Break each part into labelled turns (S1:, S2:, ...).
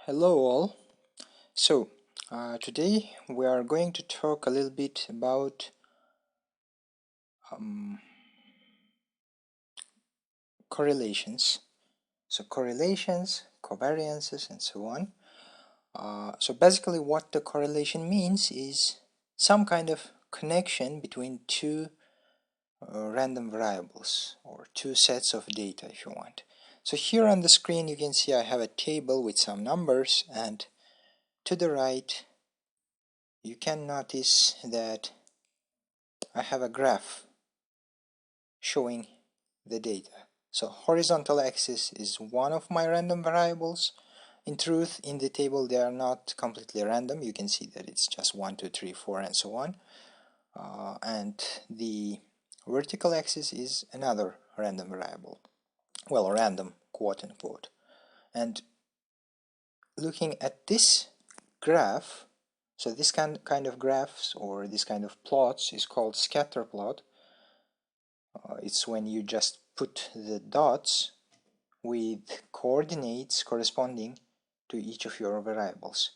S1: Hello all. Today we are going to talk a little bit about um, correlations. Correlations, covariances, and so on. Basically what the correlation means is some kind of connection between two random variables or two sets of data if you want. So here on the screen you can see I have a table with some numbers, and to the right you can notice that I have a graph showing the data. So horizontal axis is one of my random variables. In truth, in the table they are not completely random. You can see that it's just 1, 2, 3, 4 and so on. And the vertical axis is another random variable. Well, random, quote unquote. And looking at this graph, so this kind of graphs or this kind of plots is called scatter plot. It's when you just put the dots with coordinates corresponding to each of your variables.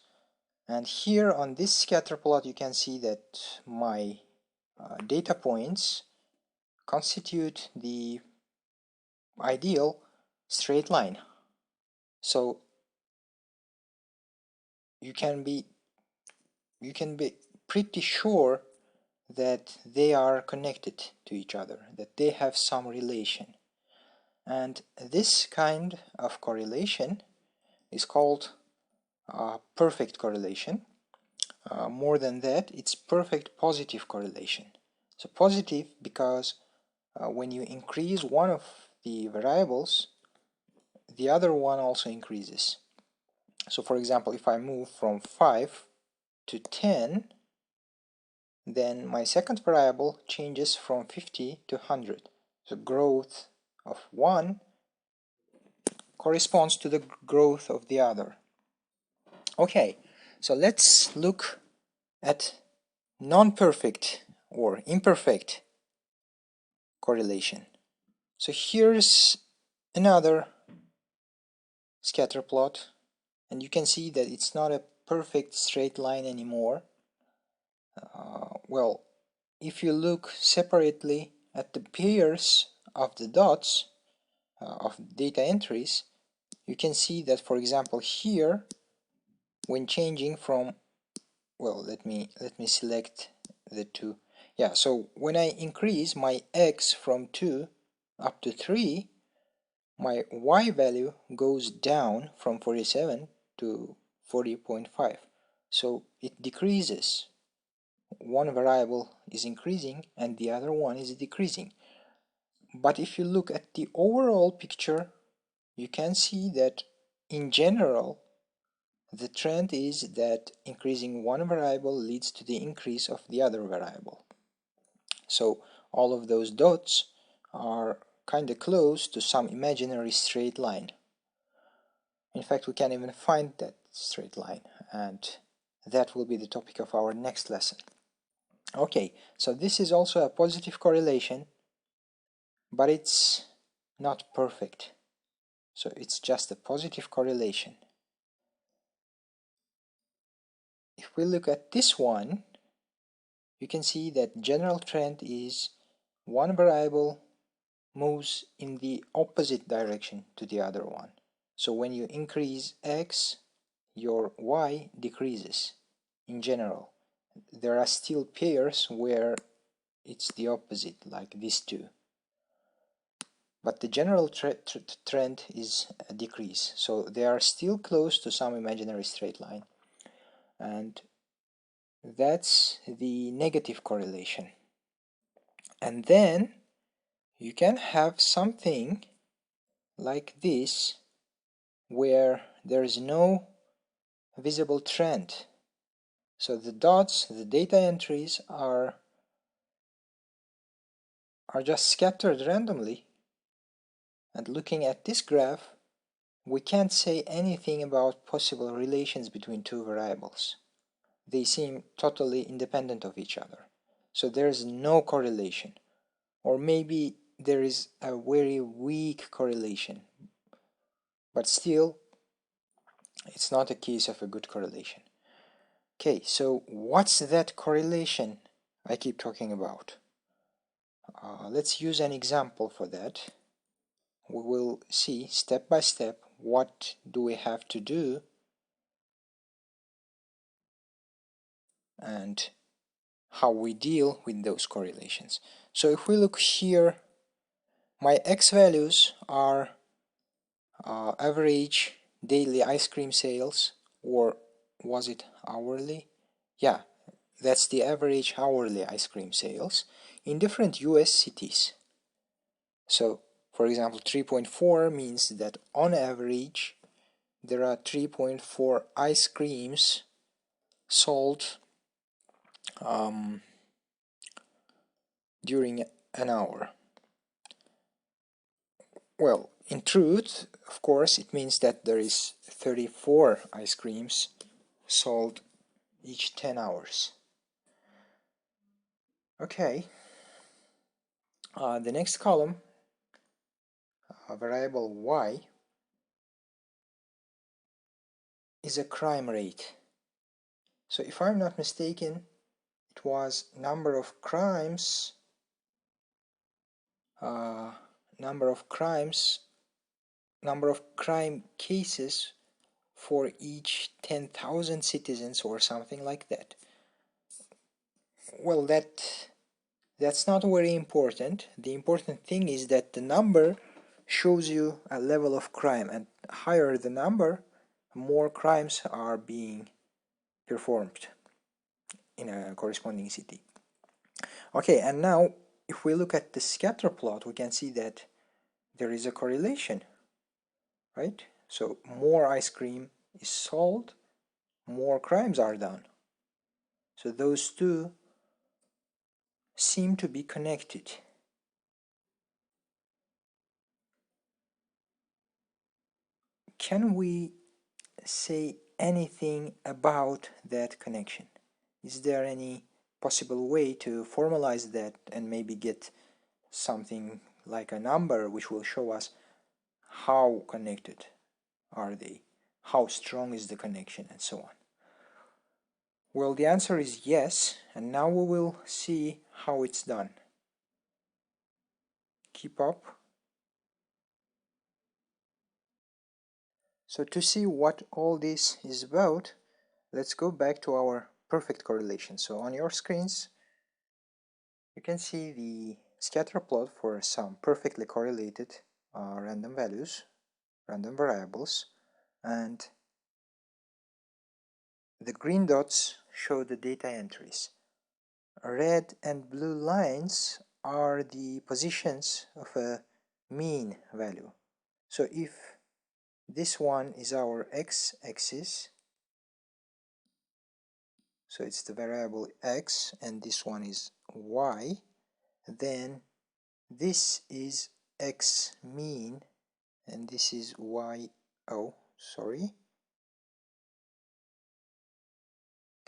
S1: And here on this scatter plot you can see that my data points constitute the ideal straight line. So you can be pretty sure that they are connected to each other, that they have some relation. And this kind of correlation is called perfect correlation. More than that, it's perfect positive correlation. So positive because when you increase one of the variables, the other one also increases. So for example, if I move from 5 to 10, then my second variable changes from 50 to 100. The growth of one corresponds to the growth of the other. Okay, so let's look at non-perfect or imperfect correlation. So here's another scatter plot, and you can see that it's not a perfect straight line anymore. Well, if you look separately at the pairs of the dots of data entries, you can see that, for example, here when changing from, well, let me select the two. Yeah, so when I increase my x from 2 up to 3, my y value goes down from 47 to 40.5. So it decreases. One variable is increasing and the other one is decreasing. But if you look at the overall picture, you can see that in general the trend is that increasing one variable leads to the increase of the other variable. So all of those dots are kinda close to some imaginary straight line. In fact, we can't even find that straight line, and that will be the topic of our next lesson. Okay, so this is also a positive correlation, but it's not perfect. So it's just a positive correlation. If we look at this one, you can see that general trend is one variable moves in the opposite direction to the other one. So when you increase x, your y decreases in general. There are still pairs where it's the opposite, like these two. But the general trend is a decrease. So they are still close to some imaginary straight line. And that's the negative correlation. And then you can have something like this where there is no visible trend. So the dots, the data entries are just scattered randomly. And looking at this graph, we can't say anything about possible relations between two variables. They seem totally independent of each other. So there is no correlation. Or maybe there is a very weak correlation. But still, It's not a case of a good correlation. Okay, so what's that correlation I keep talking about? Let's use an example for that. We will see step by step what do we have to do and how we deal with those correlations. So if we look here, my x values are average daily ice cream sales, or was it hourly? Yeah, that's the average hourly ice cream sales in different US cities. So, for example, 3.4 means that on average there are 3.4 ice creams sold during an hour. Well, in truth, of course, it means that there is 34 ice creams sold each 10 hours. Okay, the next column, variable y, is a crime rate. So if I'm not mistaken, it was number of crimes, number of crime cases for each 10,000 citizens or something like that. Well, that's not very important. The important thing is that the number shows you a level of crime, and higher the number, more crimes are being performed in a corresponding city. Okay, and now if we look at the scatter plot, we can see that there is a correlation, right? So more ice cream is sold, more crimes are done. So those two seem to be connected. Can we say anything about that connection? Is there any possible way to formalize that and maybe get something like a number which will show us how connected are they, how strong is the connection, and so on? Well, the answer is yes, and now we will see how it's done. Keep up. So to see what all this is about, let's go back to our perfect correlation. So on your screens, you can see the scatter plot for some perfectly correlated random values, random variables, and the green dots show the data entries. Red and blue lines are the positions of a mean value. So if this one is our x-axis, so it's the variable x, and this one is y, then this is x mean and this is y, oh, sorry.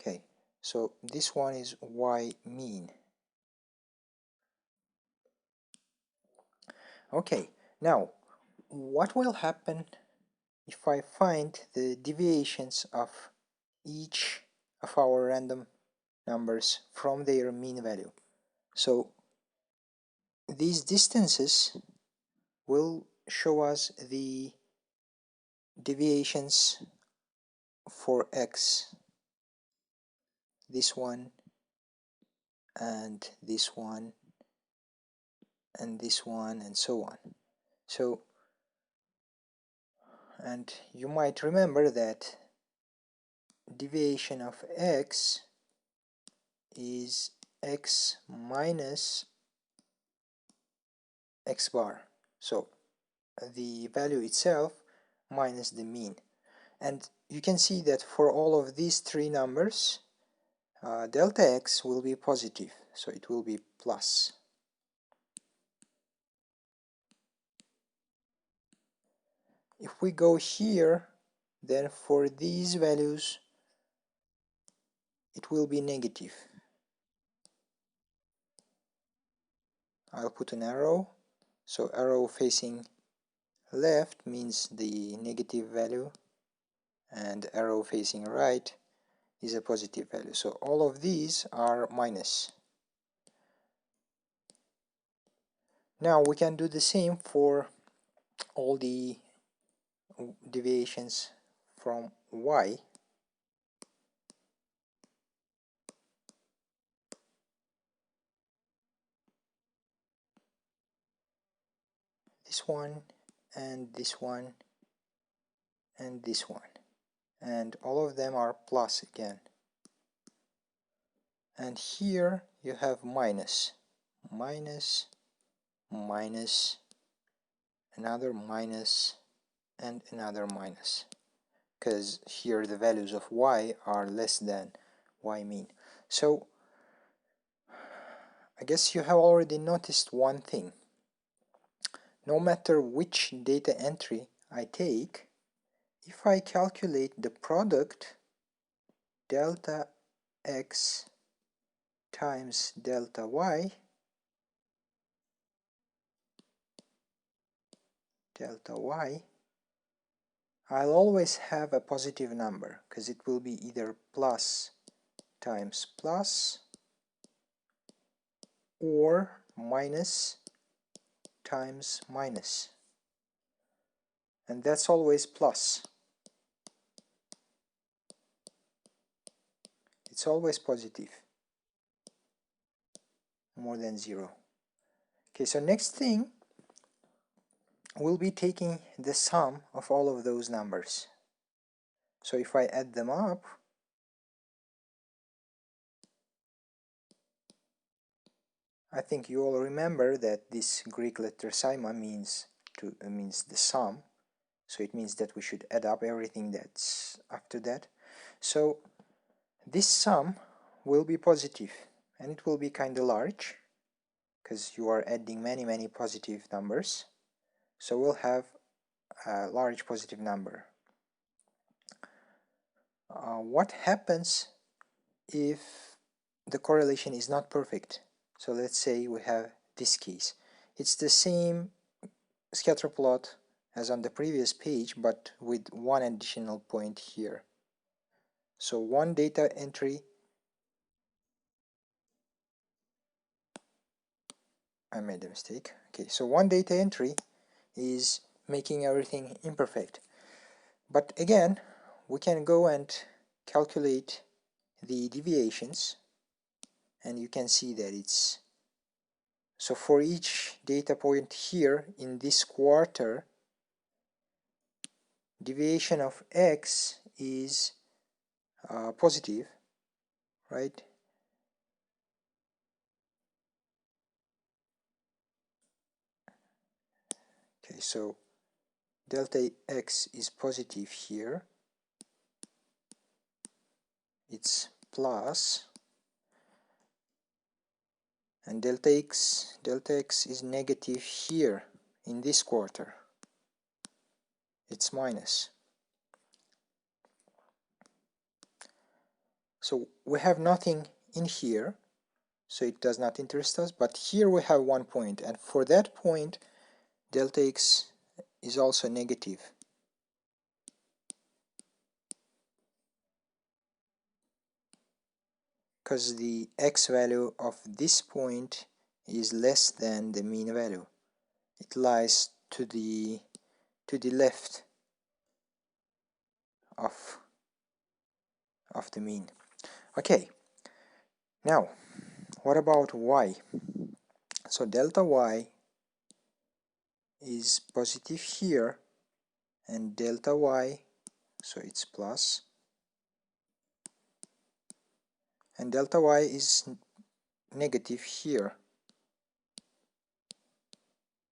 S1: Okay, so this one is y mean. Okay, now what will happen if I find the deviations of each of our random numbers from their mean value? So these distances will show us the deviations for x, this one and this one and this one and so on. So, and you might remember that deviation of x is x minus x bar, so the value itself minus the mean. And you can see that for all of these three numbers, delta x will be positive, so it will be plus. If we go here, then for these values it will be negative. I'll put an arrow, so arrow facing left means the negative value, and arrow facing right is a positive value. So all of these are minus. Now we can do the same for all the deviations from y. This one and this one and this one, and all of them are plus again. And here you have minus, minus, minus, another minus, and another minus, because here the values of y are less than y mean. So I guess you have already noticed one thing. No matter which data entry I take, if I calculate the product delta x times delta y, I'll always have a positive number, because it will be either plus times plus or minus times minus, and that's always plus. It's always positive, more than 0. Okay, so next thing, we'll be taking the sum of all of those numbers. So if I add them up, I think you all remember that this Greek letter sigma means the sum, so it means that we should add up everything that's after that. So this sum will be positive, and it will be kind of large, because you are adding many positive numbers, so we'll have a large positive number. What happens if the correlation is not perfect? So let's say we have this case. It's the same scatter plot as on the previous page, but with one additional point here. So one data entry, I made a mistake. Okay, so one data entry is making everything imperfect. But again, we can go and calculate the deviations, and you can see that it's, so for each data point here in this quarter, deviation of x is positive, right? Okay, so delta x is positive here, it's plus, and delta x is negative here in this quarter, it's minus. So we have nothing in here, so it does not interest us, but here we have one point, and for that point delta x is also negative. Because the x value of this point is less than the mean value. It lies to the left of the mean. Okay, now what about y? So delta y is positive here, and delta y, so it's plus, and delta y is negative here.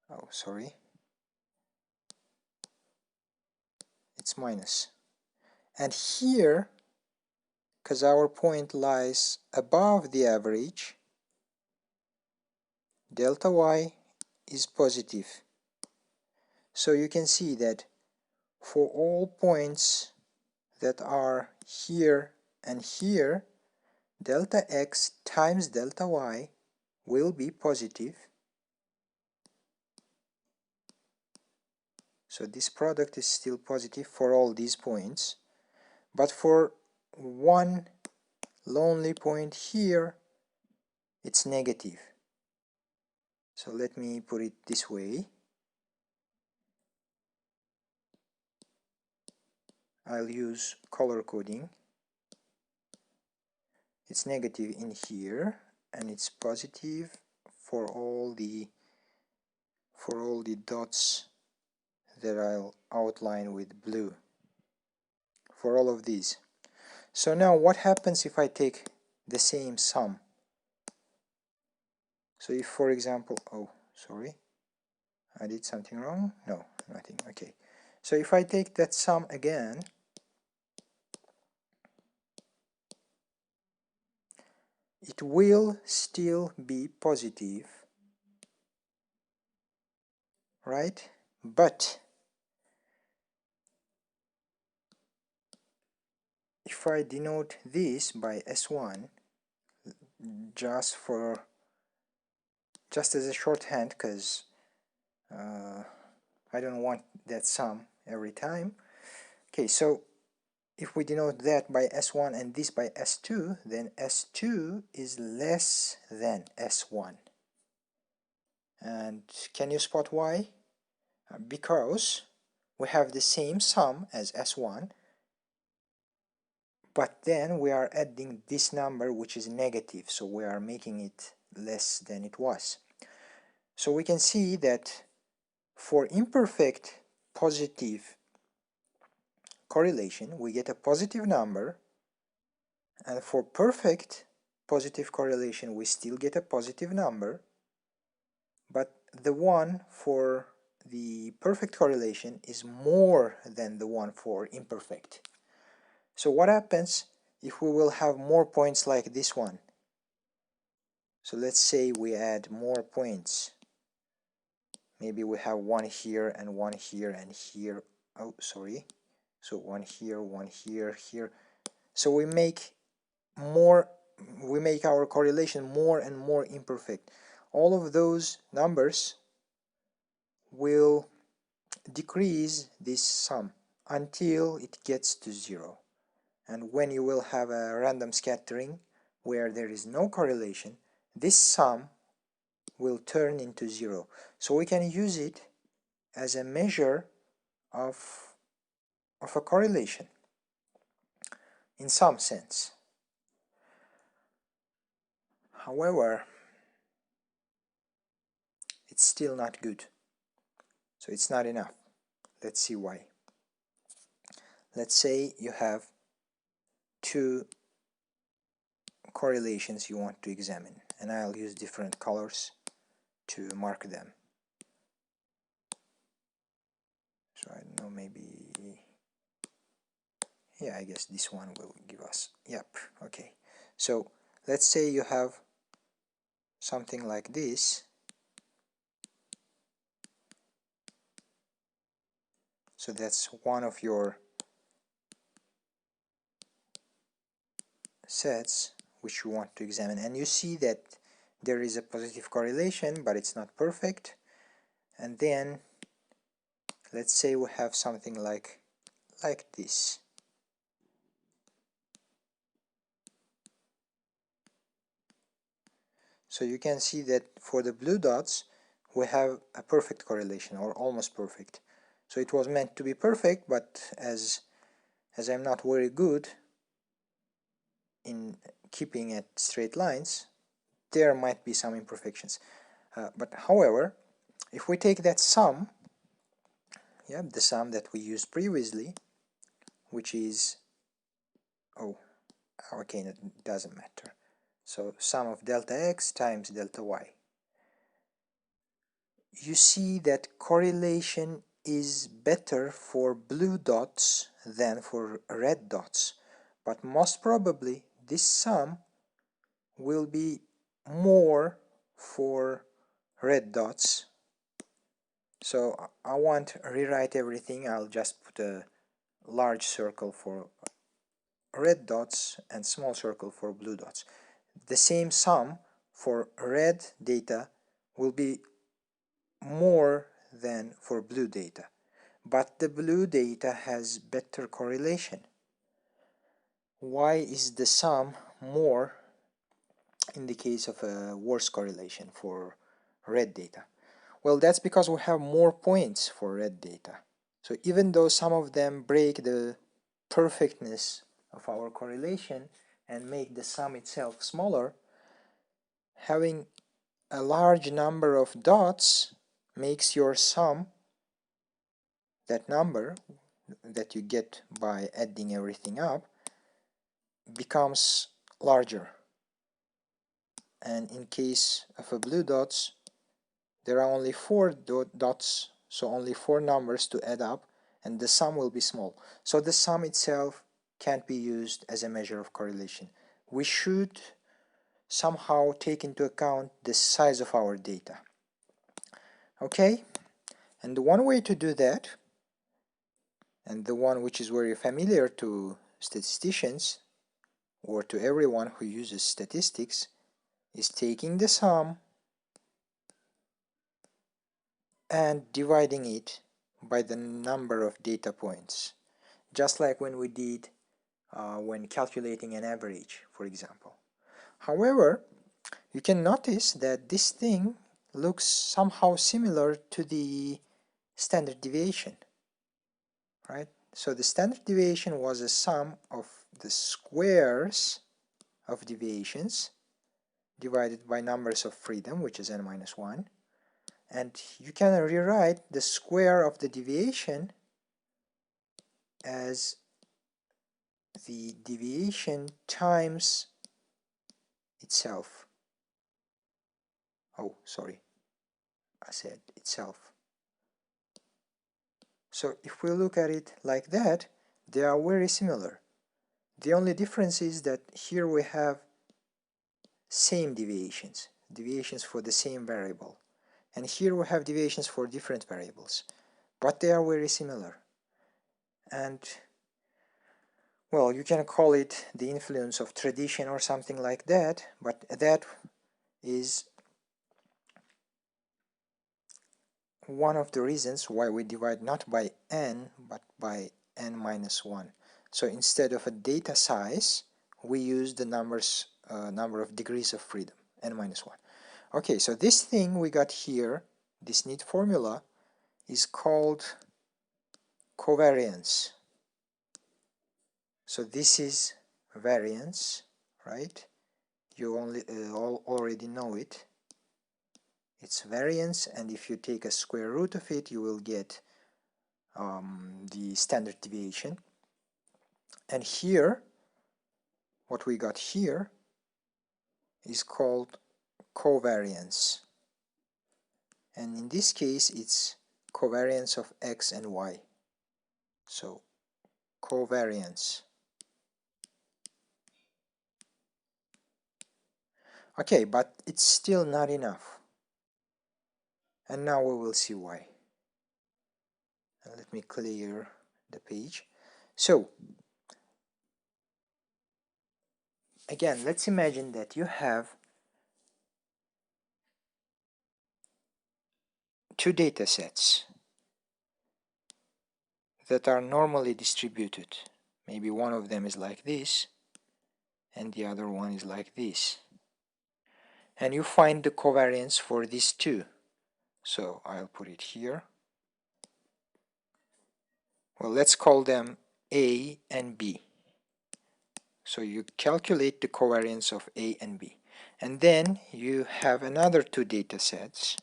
S1: Oh, sorry, it's minus. And here, because our point lies above the average, delta y is positive. So you can see that for all points that are here and here, delta x times delta y will be positive. So this product is still positive for all these points. but for one lonely point here it's negative. So let me put it this way. I'll use color coding. It's negative in here and it's positive for all the dots that I'll outline with blue, for all of these. So now what happens if I take the same sum? So if, for example, oh sorry, I did something wrong? No, nothing. Okay, so if I take that sum again, it will still be positive, right? But if I denote this by S1, just as a shorthand, because I don't want that sum every time. Okay, so if we denote that by S1 and this by S2, then S2 is less than S1. And can you spot why? Because we have the same sum as S1, but then we are adding this number which is negative, so we are making it less than it was. So we can see that for imperfect positive correlation we get a positive number, and for perfect positive correlation we still get a positive number, but the one for the perfect correlation is more than the one for imperfect. So what happens if we will have more points like this one? So let's say we add more points. Maybe we have one here and one here and here. Oh, sorry. So one here, here. So we make our correlation more and more imperfect. All of those numbers will decrease this sum until it gets to 0. And when you will have a random scattering where there is no correlation, this sum will turn into 0. So we can use it as a measure of a correlation in some sense. However, it's still not good. So it's not enough. Let's see why. Let's say you have two correlations you want to examine, and I'll use different colors to mark them. So I don't know, maybe, yeah, I guess this one will give us, yep, okay. So let's say you have something like this. So that's one of your sets which you want to examine, and you see that there is a positive correlation but it's not perfect. And then let's say we have something like this. So you can see that for the blue dots we have a perfect correlation, or almost perfect. So it was meant to be perfect, but as I'm not very good in keeping at straight lines, there might be some imperfections. But however, if we take that sum, yeah, the sum that we used previously, which is, oh, okay, it doesn't matter. So sum of delta x times delta y. You see that correlation is better for blue dots than for red dots, but most probably this sum will be more for red dots. So I won't rewrite everything, I'll just put a large circle for red dots and small circle for blue dots. The same sum for red data will be more than for blue data, but the blue data has better correlation. why is the sum more in the case of a worse correlation for red data? Well, that's because we have more points for red data. So even though some of them break the perfectness of our correlation and make the sum itself smaller, having a large number of dots makes your sum, that number that you get by adding everything up, becomes larger. And in case of a blue dots, there are only 4 dots, so only 4 numbers to add up, and the sum will be small. So the sum itself can't be used as a measure of correlation. We should somehow take into account the size of our data. Okay, and the one way to do that, and the one which is very familiar to statisticians or to everyone who uses statistics, is taking the sum and dividing it by the number of data points, just like when we did when calculating an average, for example. However, you can notice that this thing looks somehow similar to the standard deviation, right? So the standard deviation was a sum of the squares of deviations divided by numbers of freedom, which is n minus 1, and you can rewrite the square of the deviation as the deviation times itself. Oh, sorry, I said itself. So if we look at it like that, they are very similar. The only difference is that here we have same deviations, deviations for the same variable, and here we have deviations for different variables, but they are very similar. And well, you can call it the influence of tradition or something like that, but that is one of the reasons why we divide not by n but by n minus 1. So instead of a data size, we use the number of degrees of freedom, n minus 1. Okay, so this thing we got here, this neat formula, is called covariance. So this is variance, right? You already know it. It's variance, and if you take a square root of it, you will get the standard deviation. And here, what we got here is called covariance. And in this case, it's covariance of x and y. So, covariance. Okay, but it's still not enough. And now we will see why. And let me clear the page. So, again, let's imagine that you have two data sets that are normally distributed. Maybe one of them is like this, and the other one is like this. And you find the covariance for these two. So I'll put it here. Well, let's call them A and B. So you calculate the covariance of A and B. And then you have another two data sets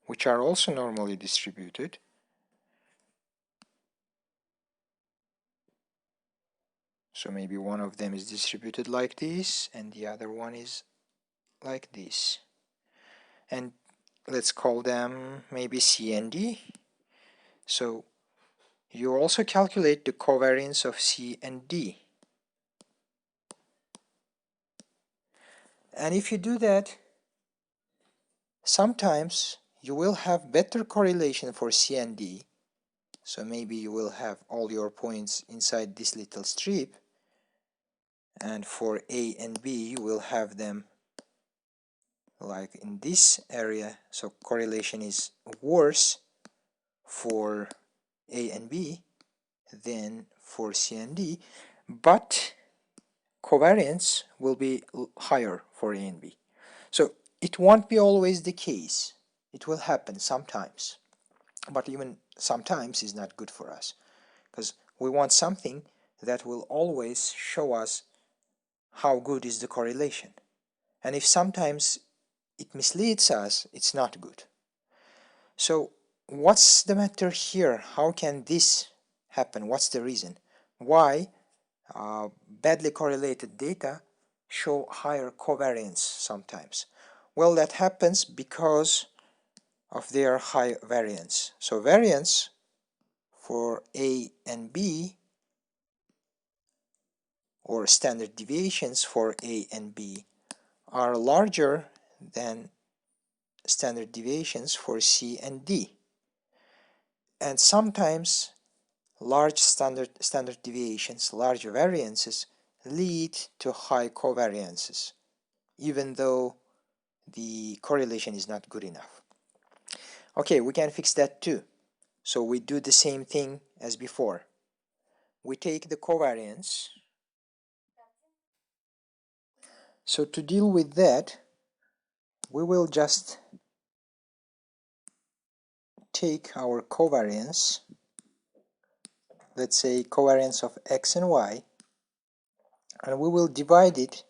S1: which are also normally distributed. So maybe one of them is distributed like this and the other one is like this. And let's call them maybe C and D. So you also calculate the covariance of C and D. And if you do that, sometimes you will have better correlation for C and D. So maybe you will have all your points inside this little strip, and for A and B you will have them like in this area. So correlation is worse for A and B than for C and D, but covariance will be higher for A and B. So it won't be always the case. It will happen sometimes, but even sometimes is not good for us, because we want something that will always show us how good is the correlation. And if sometimes it misleads us, it's not good. So what's the matter here? How can this happen? What's the reason? Why badly correlated data show higher covariance sometimes? Well, that happens because of their high variance. So variance for A and B, or standard deviations for A and B, are larger than standard deviations for C and D. And sometimes large standard deviations, large variances, lead to high covariances, even though the correlation is not good enough. Okay, we can fix that too. So we do the same thing as before. We take the covariance. So to deal with that, we will just take our covariance, let's say covariance of x and y, and we will divide it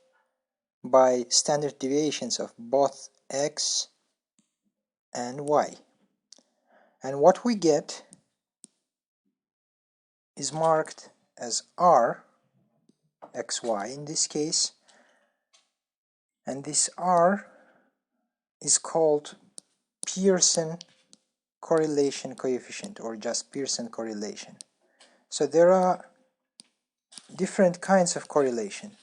S1: by standard deviations of both x and y. And what we get is marked as r, xy in this case, and this r is called Pearson correlation coefficient, or just Pearson correlation. So there are different kinds of correlation.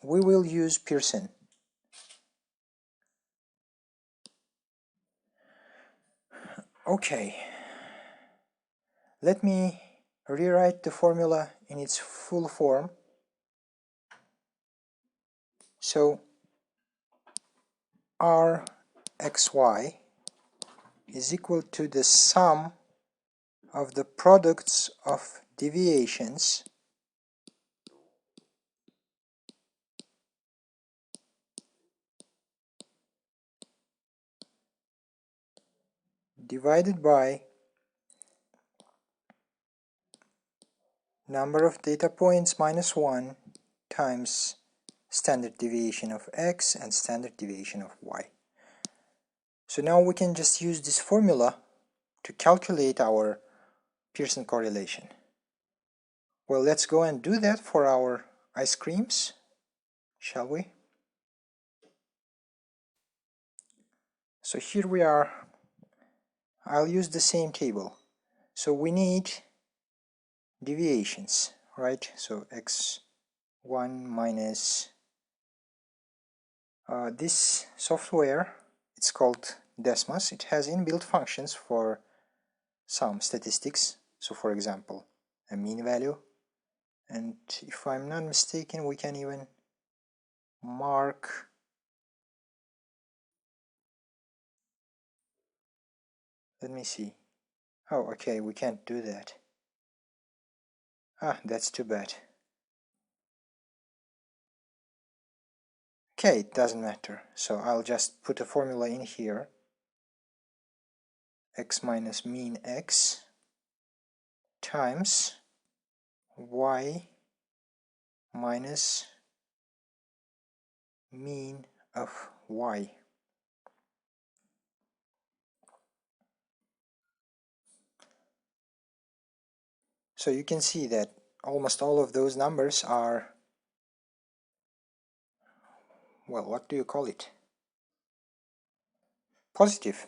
S1: We will use Pearson. Okay, let me rewrite the formula in its full form. So Rxy is equal to the sum of the products of deviations divided by number of data points minus 1 times standard deviation of x and standard deviation of y. So now we can just use this formula to calculate our Pearson correlation. Well, let's go and do that for our ice creams, shall we? So here we are. I'll use the same table. So we need deviations, right? So x1 minus this software, it's called Desmos. It has inbuilt functions for some statistics. So for example, a mean value. And if I'm not mistaken, we can even mark let me see. Oh, okay, we can't do that. Ah, that's too bad. Okay, it doesn't matter. So I'll just put a formula in here. X minus mean x times y minus mean of y. So you can see that almost all of those numbers are, well, what do you call it? Positive.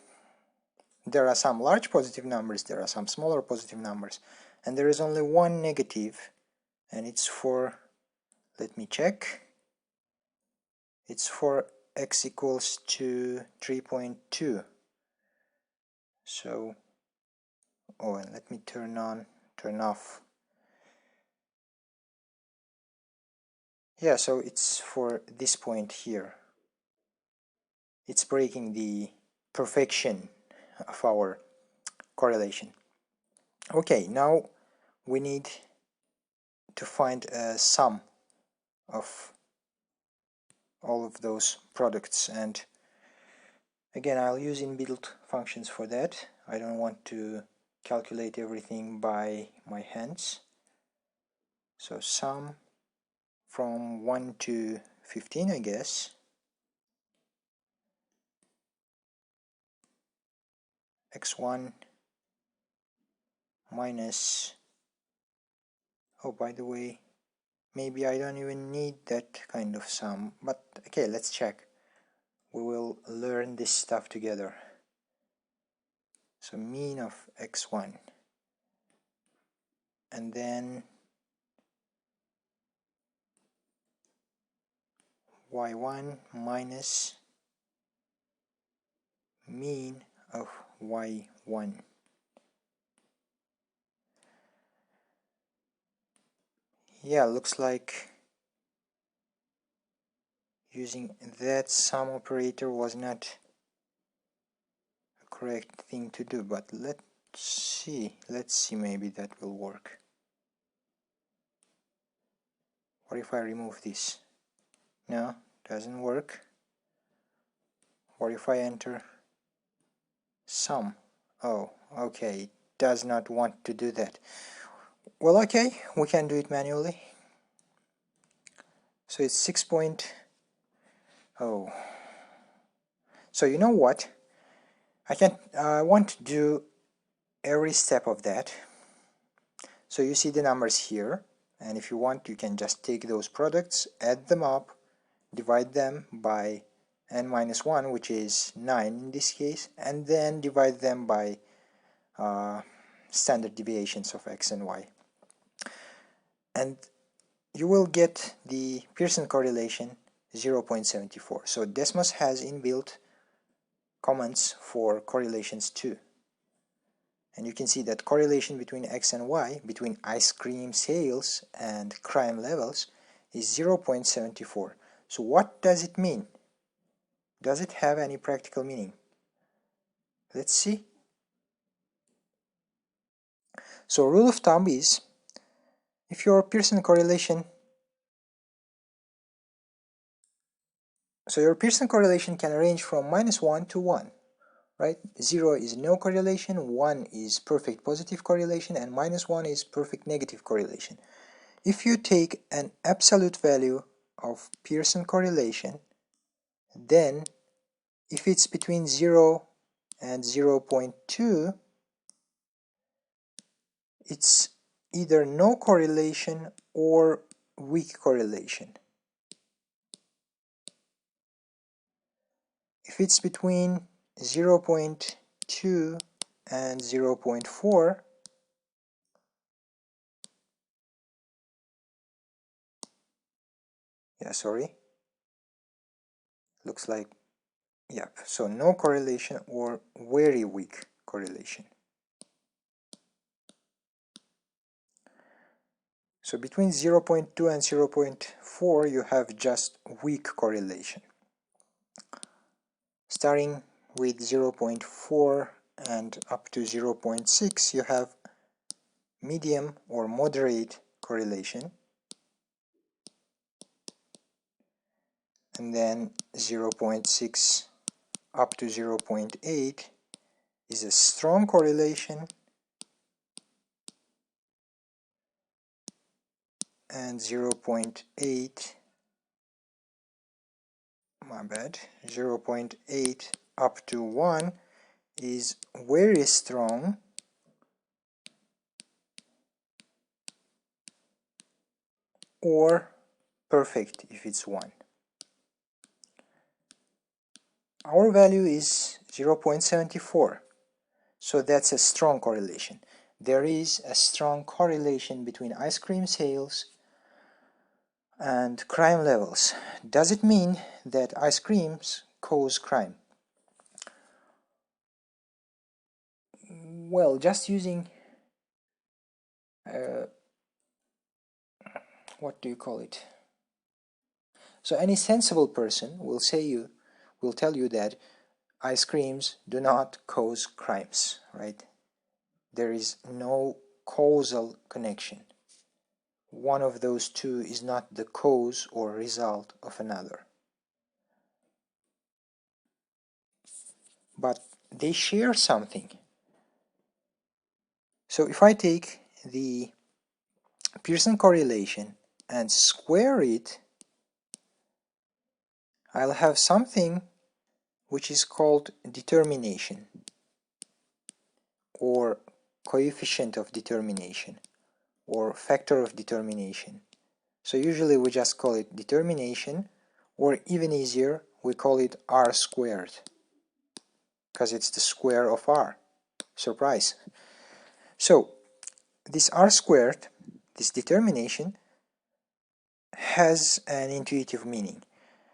S1: There are some large positive numbers, there are some smaller positive numbers, and there is only one negative, and it's for, let me check, it's for x equals to 3.2. So, oh, and let me turn off. Yeah, so it's for this point here. It's breaking the perfection of our correlation. Okay, now we need to find a sum of all of those products. And again, I'll use inbuilt functions for that. I don't want to calculate everything by my hands. So sum from 1 to 15, I guess, x1 minus, oh, by the way, maybe I don't even need that kind of sum, but okay, let's check. We will learn this stuff together. So mean of x1, and then y1 minus mean of y1. Yeah, looks like using that sum operator was not a correct thing to do, but let's see, maybe that will work. What if I remove this? No, doesn't work. What if I enter sum? Oh, okay, it does not want to do that. Well, okay, we can do it manually. So it's 6 point, oh, so you know what, I want to do every step of that. So you see the numbers here, and if you want you can just take those products, add them up, divide them by n minus 1, which is 9 in this case, and then divide them by standard deviations of x and y. And you will get the Pearson correlation 0.74. So Desmos has inbuilt comments for correlations too. And you can see that correlation between x and y, between ice cream sales and crime levels, is 0.74. So what does it mean? Does it have any practical meaning? Let's see. So rule of thumb is, if your Pearson correlation, your Pearson correlation can range from -1 to 1, right? 0 is no correlation, 1 is perfect positive correlation, and -1 is perfect negative correlation. If you take an absolute value of Pearson correlation, then if it's between 0 and 0.2, it's either no correlation or weak correlation. If it's between 0.2 and 0.4, yeah, sorry, looks like, yep, so no correlation or very weak correlation. So between 0.2 and 0.4 you have just weak correlation. Starting with 0.4 and up to 0.6 you have medium or moderate correlation, and then 0.6 up to 0.8 is a strong correlation, and 0.8, my bad, 0.8 up to 1 is very strong, or perfect if it's 1. Our value is 0.74, so that's a strong correlation. There is a strong correlation between ice cream sales and crime levels. Does it mean that ice creams cause crime? Well, just using what do you call it? So any sensible person will tell you that ice creams do not cause crimes, right? There is no causal connection. one of those two is not the cause or result of another. But they share something. So if I take the Pearson correlation and square it, I'll have something which is called determination or coefficient of determination or factor of determination. So usually we just call it determination, or even easier, we call it r squared, because it's the square of r. Surprise! So this r squared, this determination, has an intuitive meaning.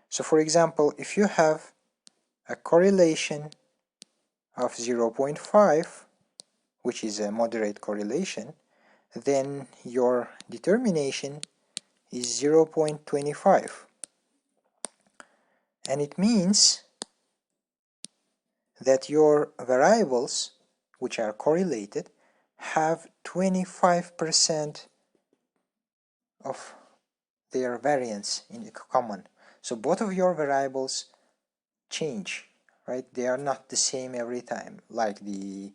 S1: So for example, if you have a correlation of 0.5, which is a moderate correlation, then your determination is 0.25. And it means that your variables, which are correlated, have 25% of their variance in common. So both of your variables change, right? They are not the same every time, like the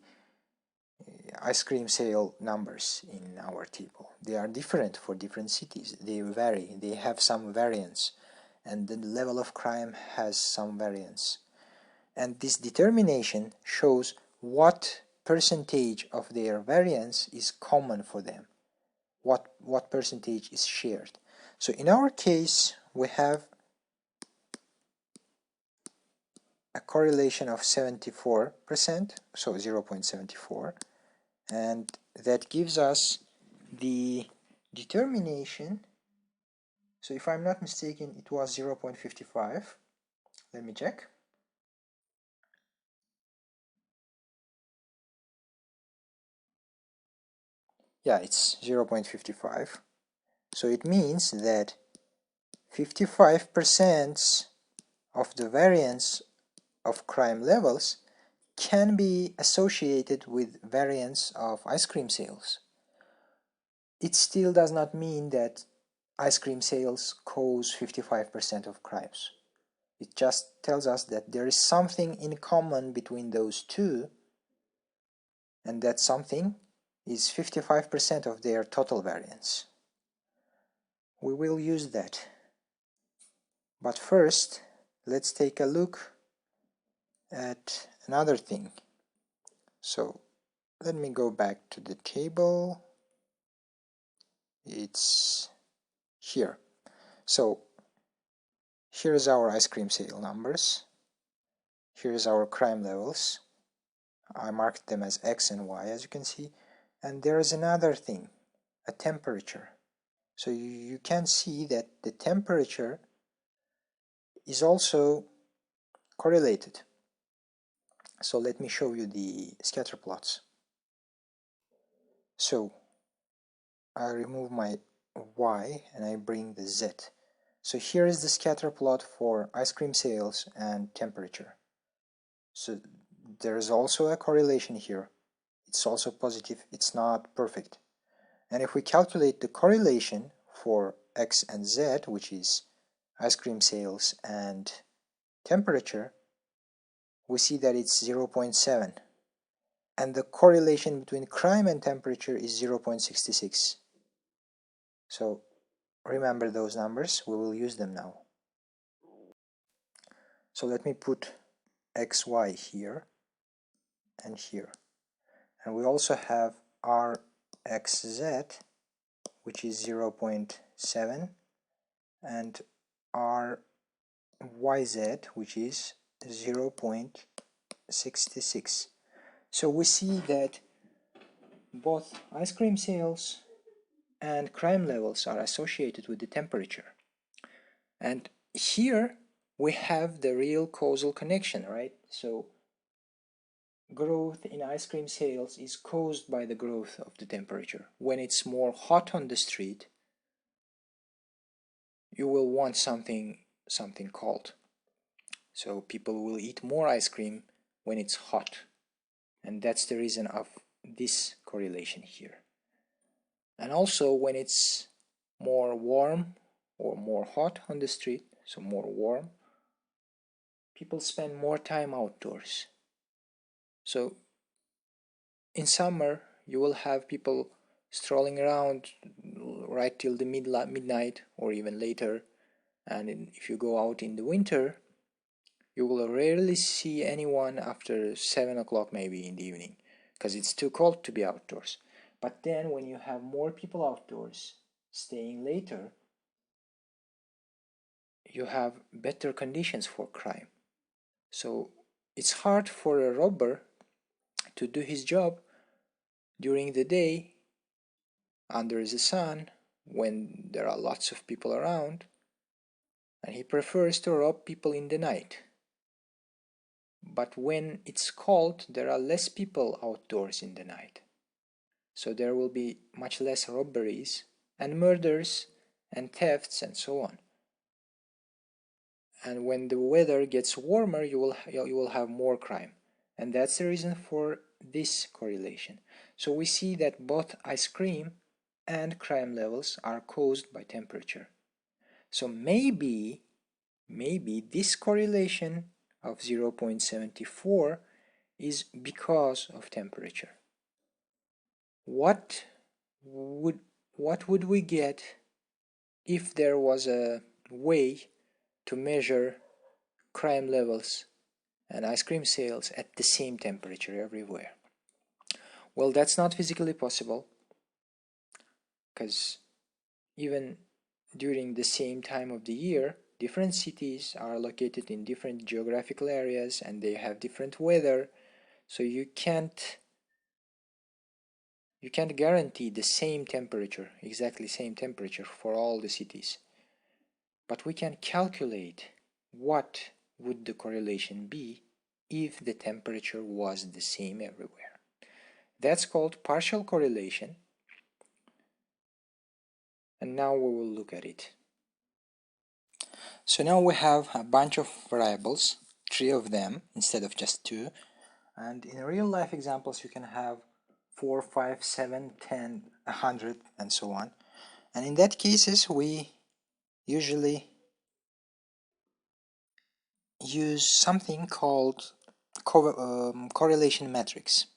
S1: ice cream sale numbers in our table. They are different for different cities. They vary. They have some variance, and the level of crime has some variance. And this determination shows what percentage of their variance is common for them, what percentage is shared. So in our case, we have a correlation of 74%, so 0.74, and that gives us the determination. So if I'm not mistaken, it was 0.55. Let me check. Yeah, it's 0.55. So it means that 55% of the variance of crime levels can be associated with variance of ice cream sales. It still does not mean that ice cream sales cause 55% of crimes. It just tells us that there is something in common between those two, and that something is 55% of their total variance. We will use that. But first, let's take a look at another thing. So let me go back to the table. It's here. So here's our ice cream sale numbers. Here's our crime levels. I marked them as X and Y, as you can see. And there is another thing, a temperature. So you can see that the temperature is also correlated. So let me show you the scatter plots. So I remove my Y and I bring the Z. So here is the scatter plot for ice cream sales and temperature. So there is also a correlation here. It's also positive. It's not perfect. And if we calculate the correlation for X and Z, which is ice cream sales and temperature, we see that it's 0.7. And the correlation between crime and temperature is 0.66. So remember those numbers. We will use them now. So let me put XY here and here. And we also have RXZ, which is 0.7, and RYZ, which is 0.66. So we see that both ice cream sales and crime levels are associated with the temperature. And here we have the real causal connection, right? So growth in ice cream sales is caused by the growth of the temperature. When it's more hot on the street, you will want something cold. So people will eat more ice cream when it's hot. And that's the reason of this correlation here. And also when it's more warm or more hot on the street, so more warm, people spend more time outdoors. So in summer you will have people strolling around right till the midnight or even later, and if you go out in the winter you will rarely see anyone after 7 o'clock maybe in the evening, because it's too cold to be outdoors. But then when you have more people outdoors staying later, you have better conditions for crime. So it's hard for a robber to do his job during the day under the sun when there are lots of people around, and he prefers to rob people in the night. But when it's cold, there are less people outdoors in the night, so there will be much less robberies and murders and thefts and so on. And when the weather gets warmer, you will have more crime, and that's the reason for this correlation. So we see that both ice cream and crime levels are caused by temperature. So maybe this correlation of 0.74 is because of temperature. What would we get if there was a way to measure crime levels and ice cream sales at the same temperature everywhere? Well, that's not physically possible, because even during the same time of the year, different cities are located in different geographical areas and they have different weather, so you can't guarantee the same temperature, exactly same temperature for all the cities. But we can calculate what would the correlation be if the temperature was the same everywhere. That's called partial correlation, and now we will look at it. So now we have a bunch of variables, 3 of them instead of just 2, and in real life examples you can have 4, 5, 7, 10, 100 and so on. And in that cases we usually use something called correlation matrix.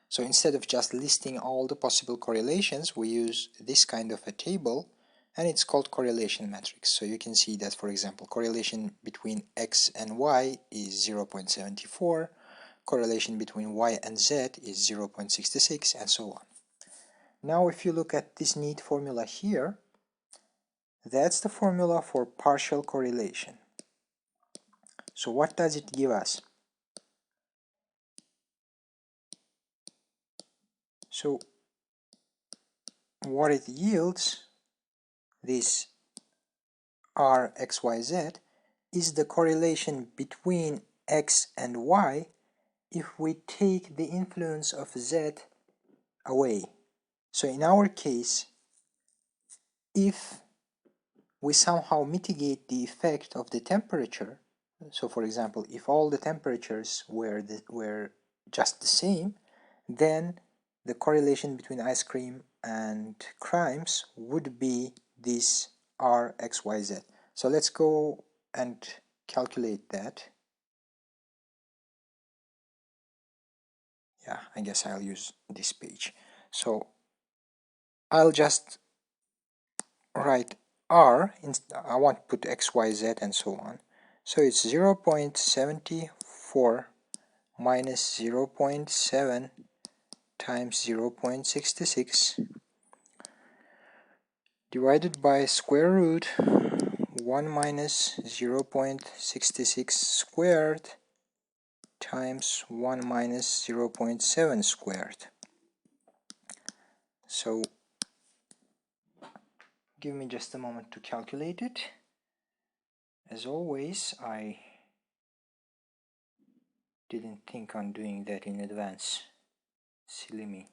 S1: So instead of just listing all the possible correlations, we use this kind of a table, and it's called correlation matrix. So you can see that, for example, correlation between x and y is 0.74, correlation between y and z is 0.66, and so on. Now if you look at this neat formula here, that's the formula for partial correlation. So what does it give us? So what it yields, this Rxyz, is the correlation between x and y if we take the influence of z away. So in our case, if we somehow mitigate the effect of the temperature, so for example, if all the temperatures were just the same, then the correlation between ice cream and crimes would be this Rxyz. So let's go and calculate that. Yeah, I guess I'll use this page. So I'll just write R, I want to put XYZ and so on. So it's 0.74 minus 0.7 times 0.66 divided by square root 1 minus 0.66 squared times 1 minus 0.7 squared. So give me just a moment to calculate it. As always, I didn't think on doing that in advance. Silly me.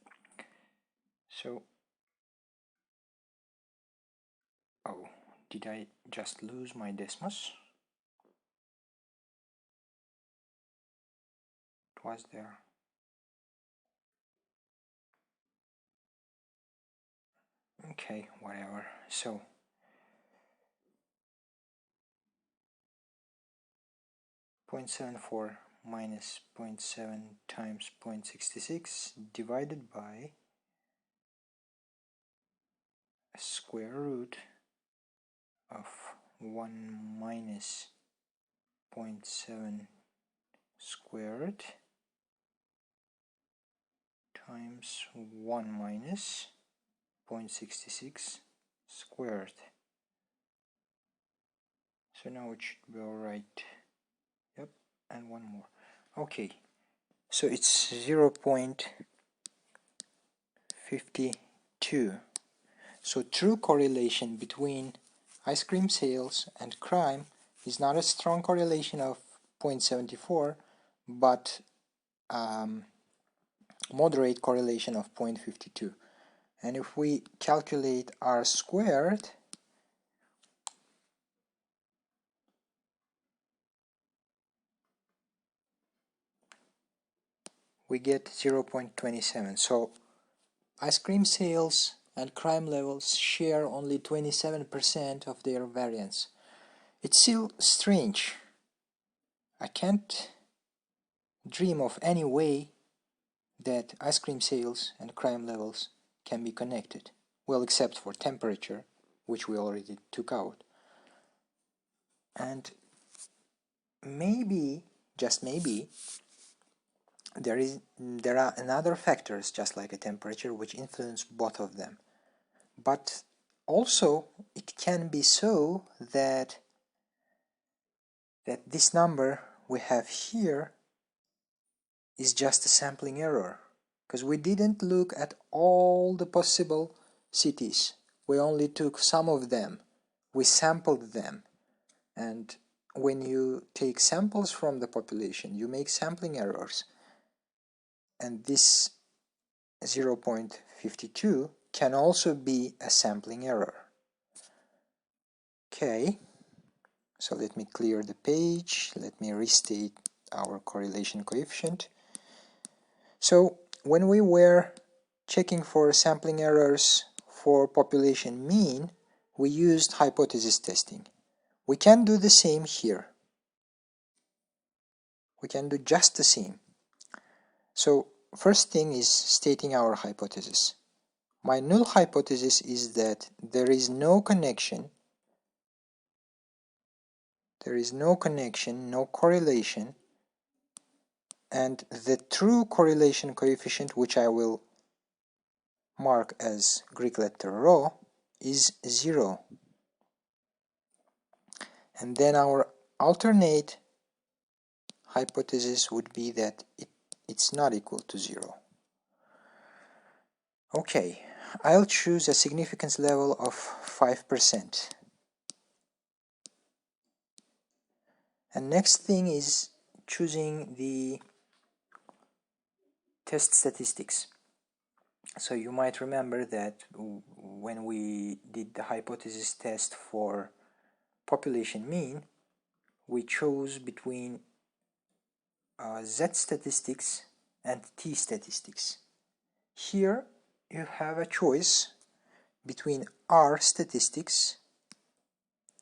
S1: So, oh, did I just lose my Desmos? It was there. Okay, whatever. So 0.74 minus 0.7 times 0.66 divided by square root of 1 minus 0.7 squared times 1 minus 0.66 squared. So now it should be alright. Yep, and one more. Okay, so it's 0.52. So true correlation between ice cream sales and crime is not a strong correlation of 0.74, but moderate correlation of 0.52. And if we calculate r squared, we get 0.27. So ice cream sales and crime levels share only 27% of their variance. It's still strange. I can't dream of any way that ice cream sales and crime levels can be connected. Well, except for temperature, which we already took out. And maybe, just maybe, there are another factors, just like a temperature, which influence both of them. But also, it can be so that this number we have here is just a sampling error, because we didn't look at all the possible cities. We only took some of them. We sampled them. And when you take samples from the population, you make sampling errors. And this 0.52 can also be a sampling error. Okay, so let me clear the page. Let me restate our correlation coefficient. So when we were checking for sampling errors for population mean, we used hypothesis testing. We can do the same here. We can do just the same. So first thing is stating our hypothesis. My null hypothesis is that there is no connection, no correlation, and the true correlation coefficient, which I will mark as Greek letter rho, is 0. And then our alternate hypothesis would be that it's not equal to 0. Okay, I'll choose a significance level of 5%. And next thing is choosing the test statistics. So you might remember that when we did the hypothesis test for population mean, we chose between Z statistics and T statistics. Here you have a choice between R statistics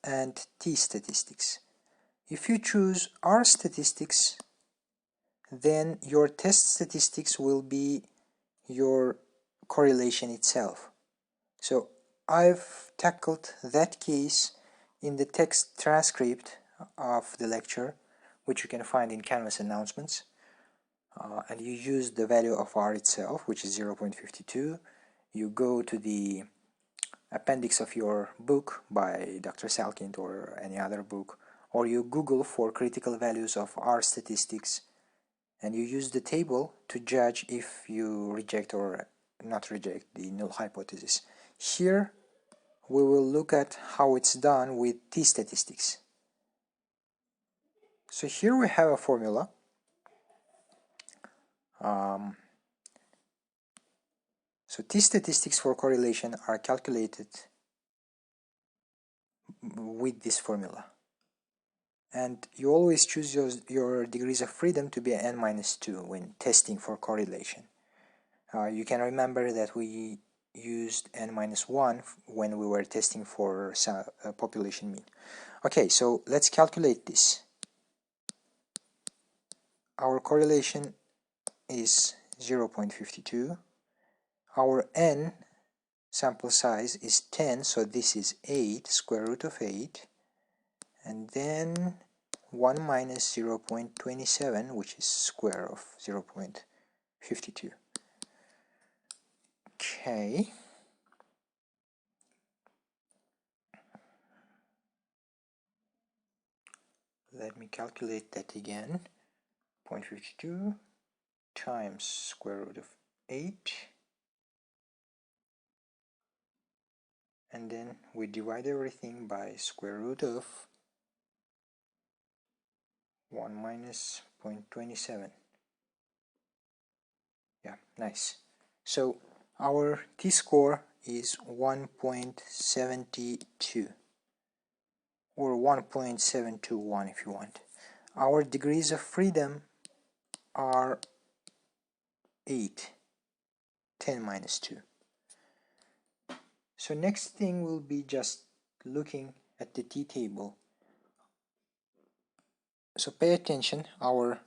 S1: and T statistics. If you choose R statistics, then your test statistics will be your correlation itself. So I've tackled that case in the text transcript of the lecture, which you can find in Canvas announcements, and you use the value of R itself, which is 0.52. You go to the appendix of your book by Dr. Salkind or any other book, or you Google for critical values of R statistics, and you use the table to judge if you reject or not reject the null hypothesis. Here we will look at how it's done with T statistics. So here we have a formula. So T statistics for correlation are calculated with this formula. And you always choose your degrees of freedom to be n-2 when testing for correlation. You can remember that we used n-1 when we were testing for population mean. Okay, so let's calculate this. our correlation is 0.52. Our n sample size is 10, so this is 8, square root of 8, and then 1 minus 0.27, which is square of 0.52. Okay. Let me calculate that again. 0.52 times square root of 8, and then we divide everything by square root of 1 minus 0.27. Yeah, nice. So our t-score is 1.72 or 1.721 if you want. Our degrees of freedom are 8, 10 minus 2. So next thing will be just looking at the t-table. So pay attention, our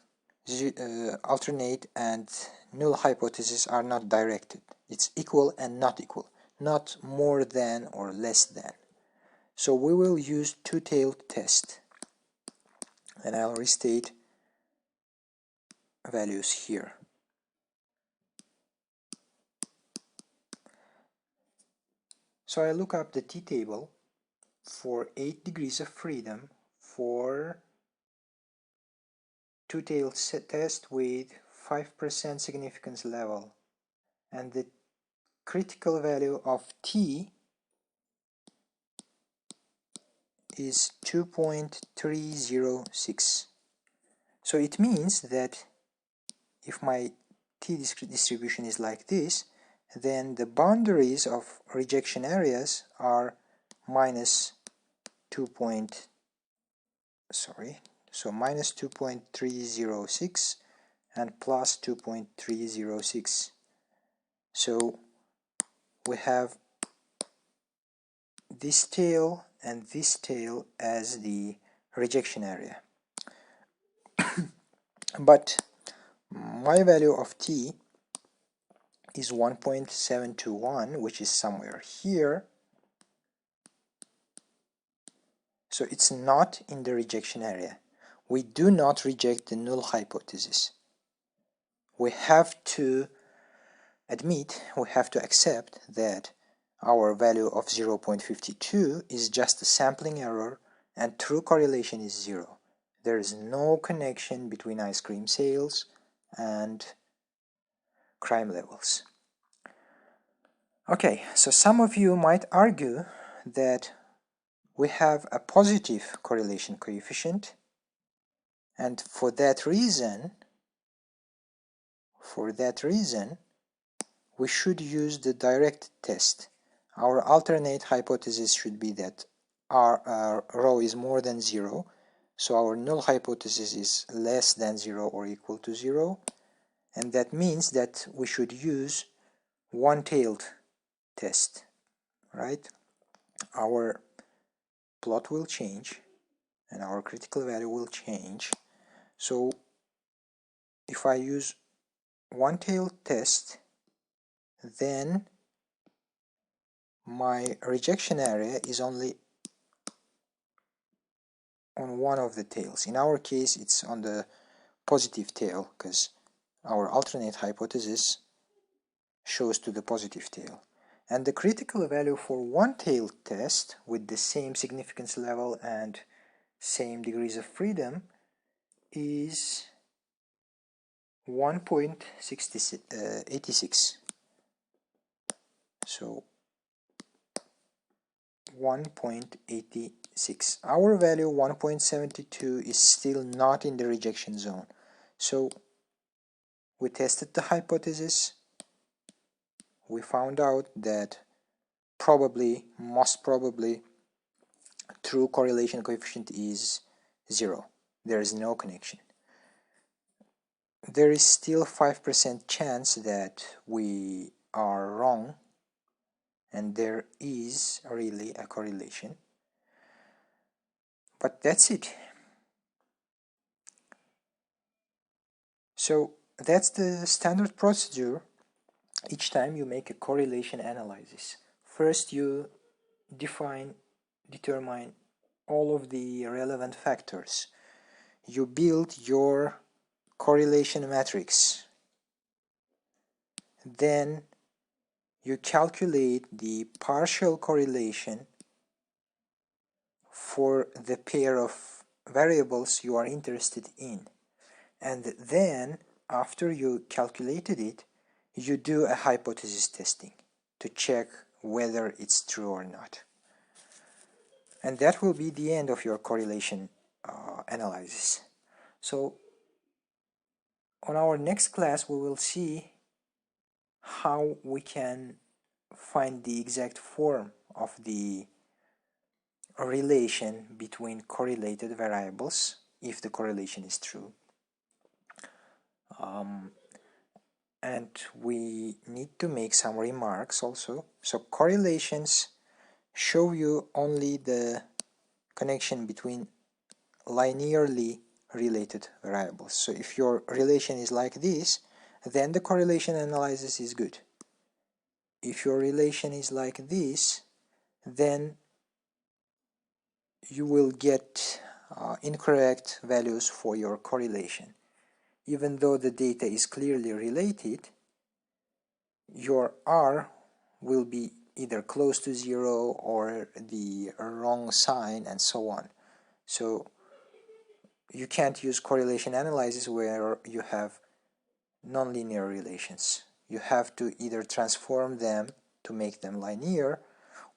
S1: alternate and null hypotheses are not directed. It's equal and not equal, not more than or less than. So we will use two-tailed test, and I'll restate values here. So I look up the t-table for 8 degrees of freedom for two-tailed test with 5% significance level, and the critical value of t is 2.306. So it means that if my t distribution is like this, then the boundaries of rejection areas are minus 2. Minus 2.306 and plus 2.306. So we have this tail and this tail as the rejection area. But my value of t is 1.721, which is somewhere here. So it's not in the rejection area. We do not reject the null hypothesis. We have to admit, we have to accept that our value of 0.52 is just a sampling error and true correlation is 0. There is no connection between ice cream sales and crime levels. Okay, so some of you might argue that we have a positive correlation coefficient, and for that reason we should use the direct test. Our alternate hypothesis should be that our rho is more than 0, so our null hypothesis is less than 0 or equal to 0, and that means that we should use one-tailed test, right? Our plot will change and our critical value will change. So if I use one-tailed test, then my rejection area is only on one of the tails. In our case, it's on the positive tail because our alternate hypothesis shows to the positive tail. And the critical value for one-tailed test with the same significance level and same degrees of freedom is 1.86. So 1.86. Our value 1.72 is still not in the rejection zone. So we tested the hypothesis. We found out that most probably, true correlation coefficient is 0. There is no connection. There is still 5% chance that we are wrong and there is really a correlation. But that's it. So that's the standard procedure each time you make a correlation analysis. First you determine all of the relevant factors. You build your correlation matrix. Then you calculate the partial correlation for the pair of variables you are interested in. And then, after you calculated it, you do a hypothesis testing to check whether it's true or not. And that will be the end of your correlation analysis. So, on our next class, we will see how we can find the exact form of the relation between correlated variables if the correlation is true. And we need to make some remarks also. So correlations show you only the connection between linearly related variables. So if your relation is like this, then the correlation analysis is good. If your relation is like this, then you will get incorrect values for your correlation. Even though the data is clearly related, your R will be either close to 0 or the wrong sign and so on. So you can't use correlation analysis where you have nonlinear relations. You have to either transform them to make them linear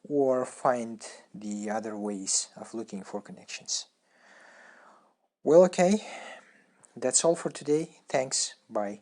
S1: or find the other ways of looking for connections. Well, okay, that's all for today. Thanks. Bye.